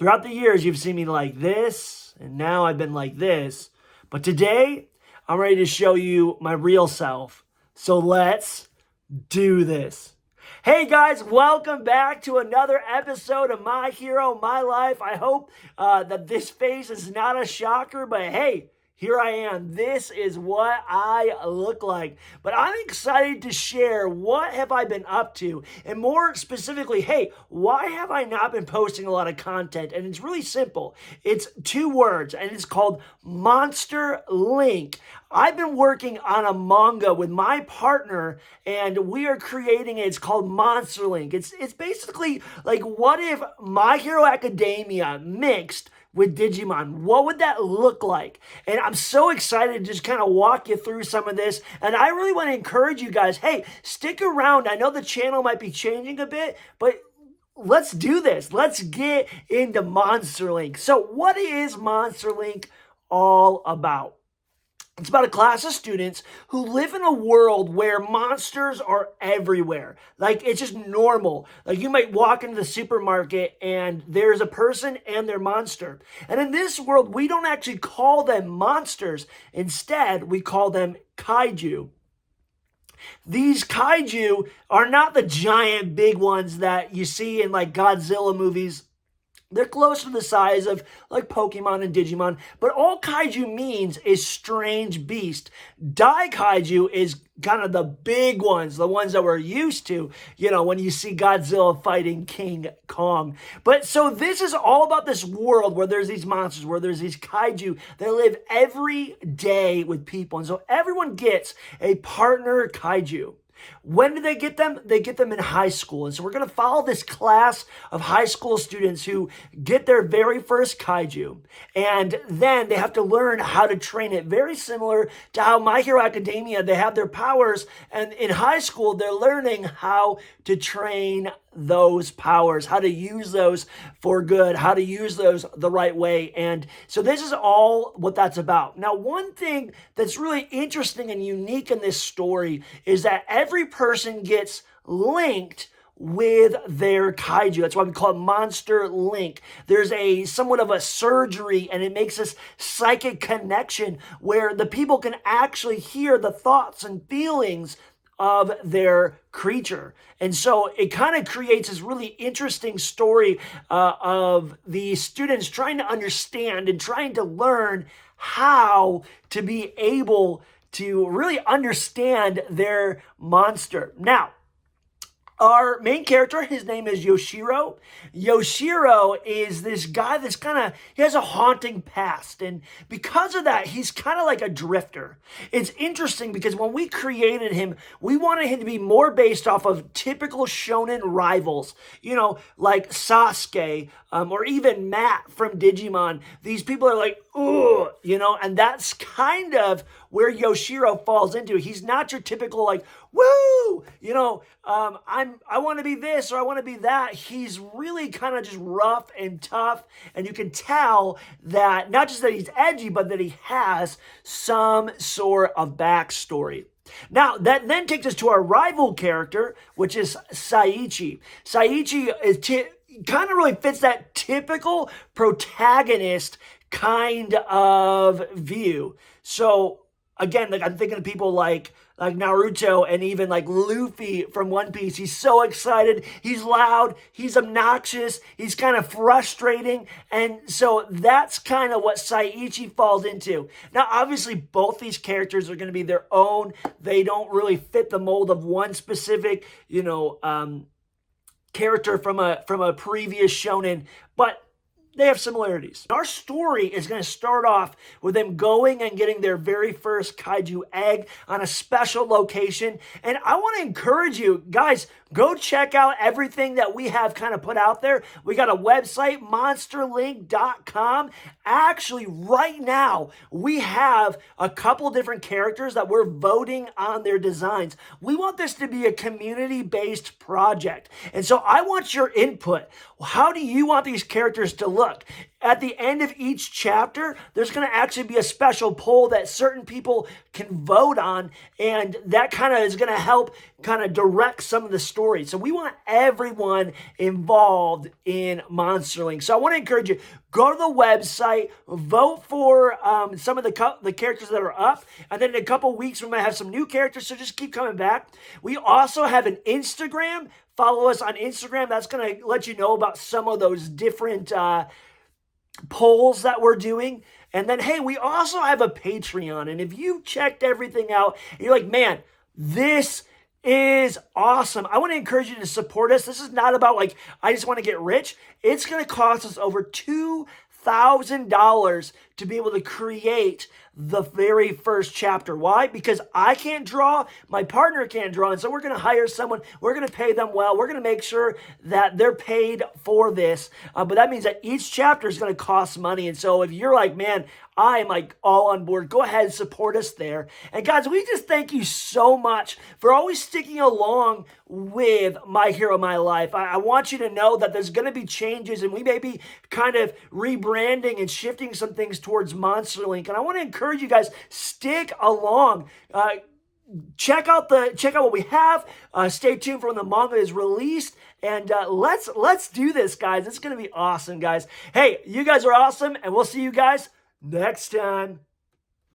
Throughout the years, you've seen me like this, and now I've been like this. But today, I'm ready to show you my real self. So let's do this. Hey guys, welcome back to another episode of My Hero, My Life. I hope that this face is not a shocker, but hey, here I am. This is what I look like. But I'm excited to share what have I been up to, and more specifically, hey, why have I not been posting a lot of content? And it's really simple. It's 2 words, and it's called Monster Link. I've been working on a manga with my partner, and we are creating it. It's called Monster Link. It's basically like, what if My Hero Academia mixed with Digimon? What would that look like? And I'm so excited to just kind of walk you through some of this. And I really want to encourage you guys, hey, stick around. I know the channel might be changing a bit, but let's do this. Let's get into Monster Link. So what is Monster Link all about? It's about a class of students who live in a world where monsters are everywhere. Like, it's just normal. Like, you might walk into the supermarket and there's a person and their monster. And in this world, we don't actually call them monsters. Instead, we call them kaiju. These kaiju are not the giant big ones that you see in like Godzilla movies. They're close to the size of like Pokemon and Digimon, but all kaiju means is strange beast. Daikaiju is kind of the big ones, the ones that we're used to, you know, when you see Godzilla fighting King Kong. But so this is all about this world where there's these monsters, where there's these kaiju that live every day with people. And so everyone gets a partner kaiju. When do they get them? They get them in high school. And so we're going to follow this class of high school students who get their very first kaiju. And then they have to learn how to train it. Very similar to how My Hero Academia, they have their powers. And in high school, they're learning how to train those powers, how to use those for good, how to use those the right way. And so this is all what that's about. Now, one thing that's really interesting and unique in this story is that every person gets linked with their kaiju. That's why we call it Monster Link. There's a somewhat of a surgery, and it makes this psychic connection where the people can actually hear the thoughts and feelings of their creature. And so it kind of creates this really interesting story of the students trying to understand and trying to learn how to be able to really understand their monster. Now, our main character, his name is Yoshiro. Yoshiro is this guy that's he has a haunting past. And because of that, he's kind of like a drifter. It's interesting because when we created him, we wanted him to be more based off of typical shonen rivals, you know, like Sasuke, or even Matt from Digimon. These people are like, ooh, you know, and that's kind of where Yoshiro falls into. He's not your typical like, woo, you know, I want to be this or I want to be that. He's really kind of just rough and tough, and you can tell that not just that he's edgy, but that he has some sort of backstory. Now, that then takes us to our rival character, which is Saichi. Saichi is kind of really fits that typical protagonist kind of view. So again, like I'm thinking of people like Naruto and even like Luffy from One Piece. He's so excited. He's loud. He's obnoxious. He's kind of frustrating. And so that's kind of what Saichi falls into. Now, obviously, both these characters are going to be their own. They don't really fit the mold of one specific, you know, character from a previous shonen, but they have similarities. Our story is going to start off with them going and getting their very first kaiju egg on a special location. And I want to encourage you guys, go check out everything that we have kind of put out there. We got a website, monsterlink.com. Actually, right now, we have a couple different characters that we're voting on their designs. We want this to be a community-based project. And so I want your input. How do you want these characters to look? look, at the end of each chapter, there's going to actually be a special poll that certain people can vote on, and that kind of is going to help kind of direct some of the story. So we want everyone involved in Monsterlink. So I want to encourage you, go to the website, vote for some of the characters that are up, and then in a couple weeks we might have some new characters, so just keep coming back. We also have an Instagram. Follow us on Instagram. That's going to let you know about some of those different polls that we're doing. And then, hey, we also have a Patreon. And if you checked everything out, and you're like, man, this is awesome, I want to encourage you to support us. This is not about like, I just want to get rich. It's going to cost us over $2,000 to be able to create the very first chapter. Why? Because I can't draw, my partner can't draw, and so we're going to hire someone, we're going to pay them well, we're going to make sure that they're paid for this, but that means that each chapter is going to cost money. And so if you're like, man, I am like all on board, go ahead and support us there. And guys, we just thank you so much for always sticking along with My Hero My Life. I want you to know that there's going to be changes, and we may be kind of rebranding and shifting some things towards Monsterlink. And I want to encourage you guys, stick along. Check out what we have. Stay tuned for when the manga is released, and let's do this, guys. It's going to be awesome, guys. Hey, you guys are awesome, and we'll see you guys next time.